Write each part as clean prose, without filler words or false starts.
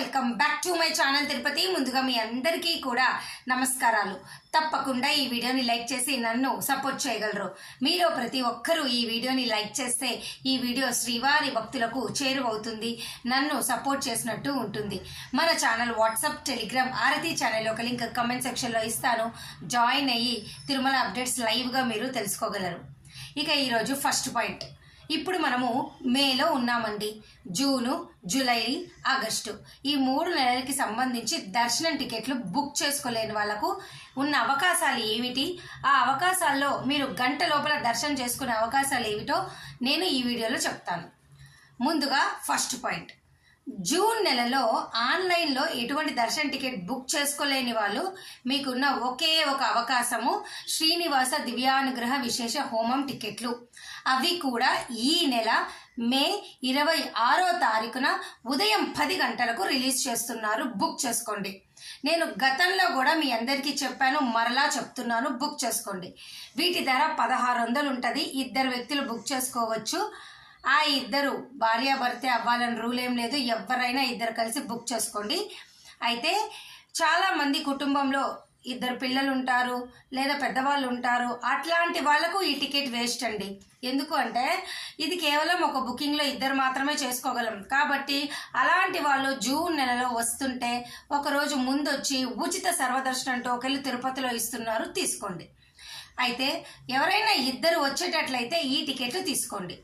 Welcome back to my channel Tirupati. ముందుగా మీ అందరికీ కూడా నమస్కారాలు. తప్పకుండా ఈ వీడియోని లైక్ చేసి నన్ను సపోర్ట్ చేయగలరు. మీలో ప్రతి ఒక్కరూ ఈ వీడియోని లైక్ చేస్తే ఈ వీడియో శ్రీవారి భక్తులకు చేరువవుతుంది, నన్ను సపోర్ట్ చేసినట్టు ఉంటుంది. మన ఛానల్ వాట్సాప్, టెలిగ్రామ్, ఆరతి ఛానల్ ఒక లింక్ కమెంట్ సెక్షన్లో ఇస్తాను. జాయిన్ అయ్యి తిరుమల అప్డేట్స్ లైవ్గా మీరు తెలుసుకోగలరు. ఇక ఈరోజు ఫస్ట్ పాయింట్. ఇప్పుడు మనము మేలో ఉన్నామండి. జూను, జూలై, ఆగస్టు ఈ 3 నెలలకి సంబంధించి దర్శనం టికెట్లు బుక్ చేసుకోలేని వాళ్ళకు ఉన్న అవకాశాలు ఏమిటి, ఆ అవకాశాల్లో మీరు గంట లోపల దర్శనం చేసుకునే అవకాశాలు ఏమిటో నేను ఈ వీడియోలో చెప్తాను. ముందుగా ఫస్ట్ పాయింట్. జూన్ నెలలో ఆన్లైన్లో ఎటువంటి దర్శన టికెట్ బుక్ చేసుకోలేని వాళ్ళు మీకున్న ఒకే ఒక అవకాశము శ్రీనివాస దివ్యానుగ్రహ విశేష హోమం టికెట్లు. అవి కూడా ఈ నెల మే 26వ తారీఖున ఉదయం 10 గంటలకు రిలీజ్ చేస్తున్నారు. బుక్ చేసుకోండి. నేను గతంలో కూడా మీ అందరికీ చెప్పాను, మరలా చెప్తున్నాను, బుక్ చేసుకోండి. వీటి ధర 1600 ఉంటుంది. 2 వ్యక్తులు బుక్ చేసుకోవచ్చు. ఆ 2 భార్యాభర్తే అవ్వాలని రూల్ ఏం లేదు, ఎవరైనా 2 కలిసి బుక్ చేసుకోండి. అయితే చాలామంది కుటుంబంలో 2 పిల్లలు ఉంటారు, లేదా పెద్దవాళ్ళు ఉంటారు. అట్లాంటి వాళ్ళకు ఈ టికెట్ వేస్ట్ అండి. ఎందుకు అంటే ఇది కేవలం ఒక బుకింగ్లో 2 మాత్రమే చేసుకోగలం. కాబట్టి అలాంటి వాళ్ళు జూన్ నెలలో వస్తుంటే ఒకరోజు ముందొచ్చి ఉచిత సర్వదర్శనం టోకెన్లు తిరుపతిలో ఇస్తున్నారు, తీసుకోండి. అయితే ఎవరైనా 2 వచ్చేటట్లయితే ఈ టికెట్లు తీసుకోండి.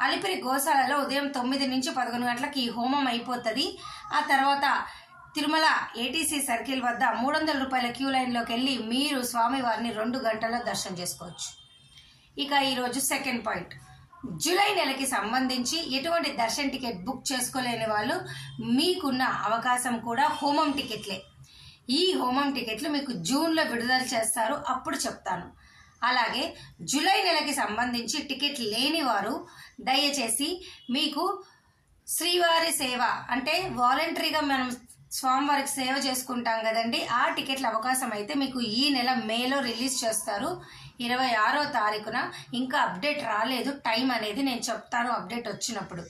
అలిపిరి గోశాలలో ఉదయం 9 నుంచి 11 గంటలకు ఈ హోమం అయిపోతుంది. ఆ తర్వాత తిరుమల ఏటీసీ సర్కిల్ వద్ద 300 రూపాయల క్యూ లైన్లోకి వెళ్ళి మీరు స్వామివారిని 2 గంటల్లో దర్శనం చేసుకోవచ్చు. ఇక ఈరోజు సెకండ్ పాయింట్. జూలై నెలకి సంబంధించి ఎటువంటి దర్శన టికెట్ బుక్ చేసుకోలేని వాళ్ళు మీకున్న అవకాశం కూడా హోమం టికెట్లే. ఈ హోమం టికెట్లు మీకు జూన్లో విడుదల చేస్తారు, అప్పుడు చెప్తాను. అలాగే జూలై నెలకి సంబంధించి టికెట్ లేని వారు దయచేసి మీకు శ్రీవారి సేవ అంటే వాలంటరీగా మనం స్వామివారికి సేవ చేసుకుంటాం కదండి, ఆ టికెట్ల అవకాశం అయితే మీకు ఈ నెల మేలో రిలీజ్ చేస్తారు. 26వ తారీఖున. ఇంకా అప్డేట్ రాలేదు, టైం అనేది నేను చెప్తాను అప్డేట్ వచ్చినప్పుడు.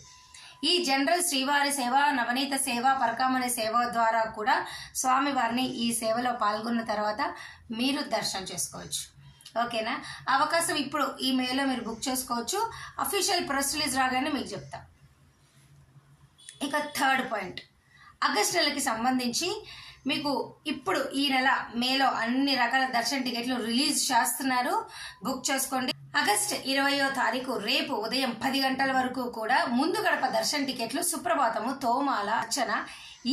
ఈ జనరల్ శ్రీవారి సేవ, నవనీత సేవ, పరకామణి సేవ ద్వారా కూడా స్వామివారిని ఈ సేవలో పాల్గొన్న తర్వాత మీరు దర్శనం చేసుకోవచ్చు. ఓకేనా? అవకాశం ఇప్పుడు ఈ మేలో మీరు బుక్ చేసుకోవచ్చు. అఫీషియల్ ప్రెస్ రిలీజ్ రాగానే మీకు చెప్తా. ఇక థర్డ్ పాయింట్. ఆగస్ట్ నెలకి సంబంధించి మీకు ఇప్పుడు ఈ నెల మేలో అన్ని రకాల దర్శన టికెట్లు రిలీజ్ చేస్తున్నారు, బుక్ చేసుకోండి. ఆగస్ట్ 20వ తారీఖు రేపు ఉదయం 10 గంటల వరకు కూడా ముందు గడప దర్శన టికెట్లు, సుప్రభాతము, తోమాల, అర్చన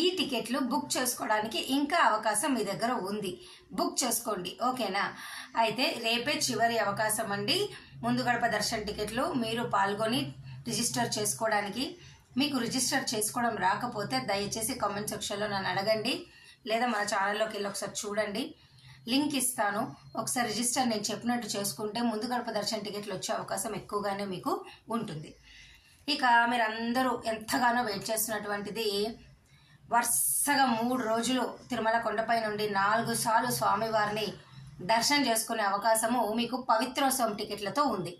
ఈ టికెట్లు బుక్ చేసుకోవడానికి ఇంకా అవకాశం మీ దగ్గర ఉంది. బుక్ చేసుకోండి. ఓకేనా? అయితే రేపే చివరి అవకాశం అండి. ముందు గడప దర్శన టికెట్లు మీరు పాల్గొని రిజిస్టర్ చేసుకోవడానికి. మీకు రిజిస్టర్ చేసుకోవడం రాకపోతే దయచేసి కామెంట్ సెక్షన్లో నన్ను అడగండి, లేదా మన ఛానల్లోకి వెళ్ళి ఒకసారి చూడండి, లింక్ ఇస్తాను. ఒకసారి రిజిస్టర్ నేను చెప్పినట్టు చేసుకుంటే ముందు గడప దర్శన టికెట్లు వచ్చే అవకాశం ఎక్కువగానే మీకు ఉంటుంది. ఇక మీరందరూ ఎంతగానో వెయిట్ చేస్తున్నటువంటిది వరుసగా 3 రోజులు తిరుమల కొండపై నుండి 4 సార్లు స్వామివారిని దర్శనం చేసుకునే అవకాశము మీకు పవిత్రోత్సవం టికెట్లతో ఉంది.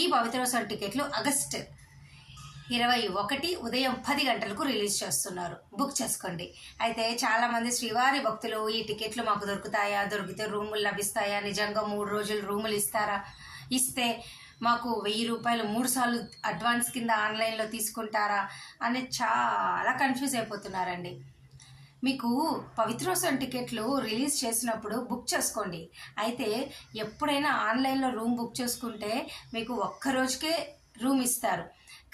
ఈ పవిత్రోత్సవం టికెట్లు ఆగస్ట్ 21 ఉదయం 10 గంటలకు రిలీజ్ చేస్తున్నారు. బుక్ చేసుకోండి. అయితే చాలామంది శ్రీవారి భక్తులు ఈ టికెట్లు మాకు దొరుకుతాయా, దొరికితే రూములు లభిస్తాయా, నిజంగా 3 రోజులు రూములు ఇస్తారా, ఇస్తే మాకు 1000 రూపాయలు 3 సార్లు అడ్వాన్స్ కింద ఆన్లైన్లో తీసుకుంటారా అని చాలా కన్ఫ్యూజ్ అయిపోతున్నారండి. మీకు పవిత్రోత్సవం టికెట్లు రిలీజ్ చేసినప్పుడు బుక్ చేసుకోండి. అయితే ఎప్పుడైనా ఆన్లైన్లో రూమ్ బుక్ చేసుకుంటే మీకు ఒక్క రోజుకే రూమ్ ఇస్తారు.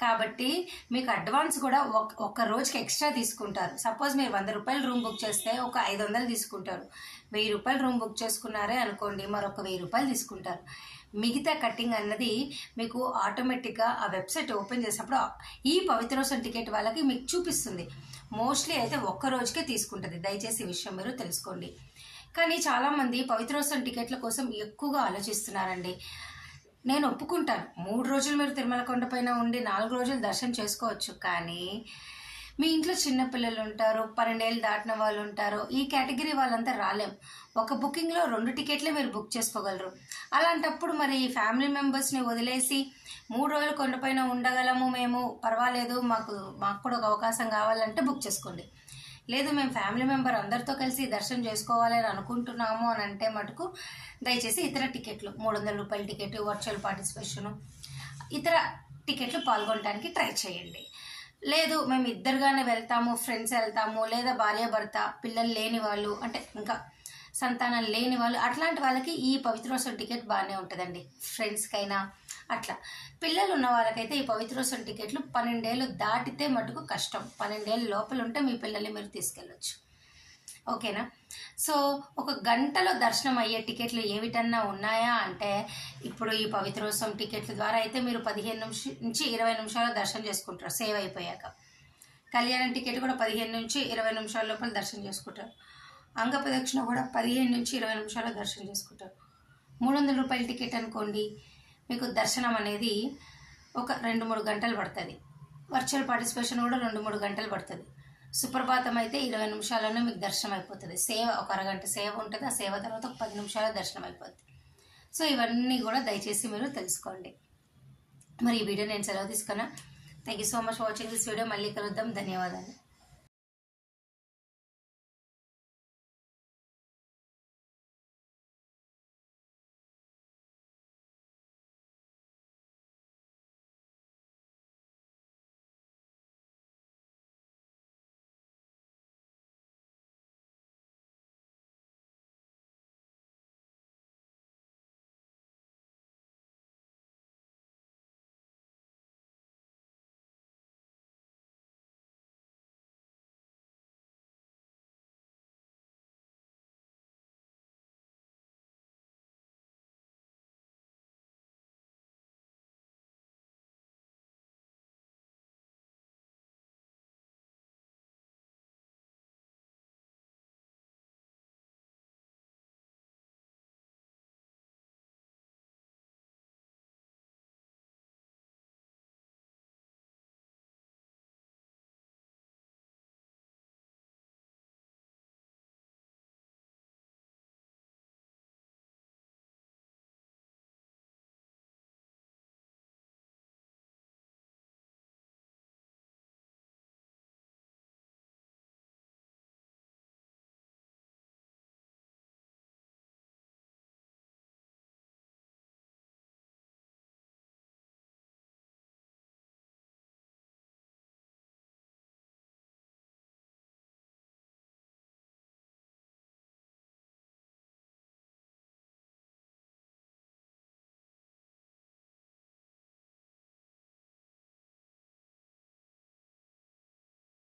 కాబట్టి మీకు అడ్వాన్స్ కూడా ఒక్క రోజుకి ఎక్స్ట్రా తీసుకుంటారు. సపోజ్ మీరు 100 రూపాయలు రూమ్ బుక్ చేస్తే ఒక 500 తీసుకుంటారు. 1000 రూపాయలు రూమ్ బుక్ చేసుకున్నారే అనుకోండి, మరొక 1000 రూపాయలు తీసుకుంటారు. మిగతా కట్టింగ్ అన్నది మీకు ఆటోమేటిక్గా ఆ వెబ్సైట్ ఓపెన్ చేసినప్పుడు ఈ పవిత్రోత్సవం టికెట్ వాళ్ళకి మీకు చూపిస్తుంది. మోస్ట్లీ అయితే ఒక్క రోజుకే తీసుకుంటుంది. దయచేసి ఈ విషయం మీరు తెలుసుకోండి. కానీ చాలామంది పవిత్రోత్సవం టికెట్ల కోసం ఎక్కువగా ఆలోచిస్తున్నారండి. నేను ఒప్పుకుంటాను, 3 రోజులు మీరు తిరుమల కొండపైన ఉండి 4 రోజులు దర్శనం చేసుకోవచ్చు. కానీ మీ ఇంట్లో చిన్న పిల్లలు ఉంటారు, 12 ఏళ్ళు దాటిన వాళ్ళు ఉంటారు, ఈ కేటగిరీ వాళ్ళంతా రాలేం. ఒక బుకింగ్లో 2 టికెట్లే మీరు బుక్ చేసుకోగలరు. అలాంటప్పుడు మరి ఈ ఫ్యామిలీ మెంబర్స్ని వదిలేసి 3 రోజులు కొండపైన ఉండగలము మేము, పర్వాలేదు, మాకు కూడా ఒక అవకాశం కావాలంటే బుక్ చేసుకోండి. లేదు మేము ఫ్యామిలీ మెంబర్ అందరితో కలిసి దర్శనం చేసుకోవాలి అని అనుకుంటున్నాము అని అంటే మటుకు దయచేసి ఇతర టికెట్లు 300 రూపాయల టికెట్, వర్చువల్ పార్టిసిపేషను, ఇతర టికెట్లు పాల్గొనడానికి ట్రై చేయండి. లేదు మేము ఇద్దరుగానే వెళ్తాము, ఫ్రెండ్స్ వెళ్తాము, లేదా భార్యాభర్త పిల్లలు లేని వాళ్ళు, అంటే ఇంకా సంతానం లేని వాళ్ళు, అట్లాంటి వాళ్ళకి ఈ పవిత్రోత్సవం టికెట్ బాగానే ఉంటుందండి. ఫ్రెండ్స్కైనా అట్లా. పిల్లలు ఉన్న వాళ్ళకైతే ఈ పవిత్రోత్సవం టికెట్లు 12 ఏళ్ళు దాటితే మటుకు కష్టం. 12 ఏళ్ళ లోపల ఉంటే మీ పిల్లల్ని మీరు తీసుకెళ్ళొచ్చు. ఓకేనా? సో ఒక గంటలో దర్శనం అయ్యే టికెట్లు ఏమిటన్నా ఉన్నాయా అంటే, ఇప్పుడు ఈ పవిత్రోత్సవం టికెట్ల ద్వారా అయితే మీరు 15 నుంచి 20 నిమిషాలు దర్శనం చేసుకుంటారు సేవ్ అయిపోయాక. కళ్యాణం టికెట్ కూడా 15 నుంచి 20 నిమిషాల లోపల దర్శనం చేసుకుంటారు. అంగప్రదక్షిణ కూడా 15 నుంచి 20 నిమిషాలు దర్శనం చేసుకుంటారు. 300 రూపాయల టికెట్ అనుకోండి, మీకు దర్శనం అనేది ఒక 2-3 గంటలు పడుతుంది. వర్చువల్ పార్టిసిపేషన్ కూడా 2-3 గంటలు పడుతుంది. సుప్రభాతం అయితే 20 నిమిషాల్లోనే మీకు దర్శనం అయిపోతుంది. సేవ ఒక అరగంట సేవ ఉంటుంది. ఆ సేవ తర్వాత ఒక 10 నిమిషాల దర్శనం అయిపోతుంది. సో ఇవన్నీ కూడా దయచేసి మీరు తెలుసుకోండి. మరి ఈ వీడియో నేను సెలవు తీసుకున్నా. Thank you so much for watching this video. మళ్ళీ కలుద్దాం. ధన్యవాదాలు.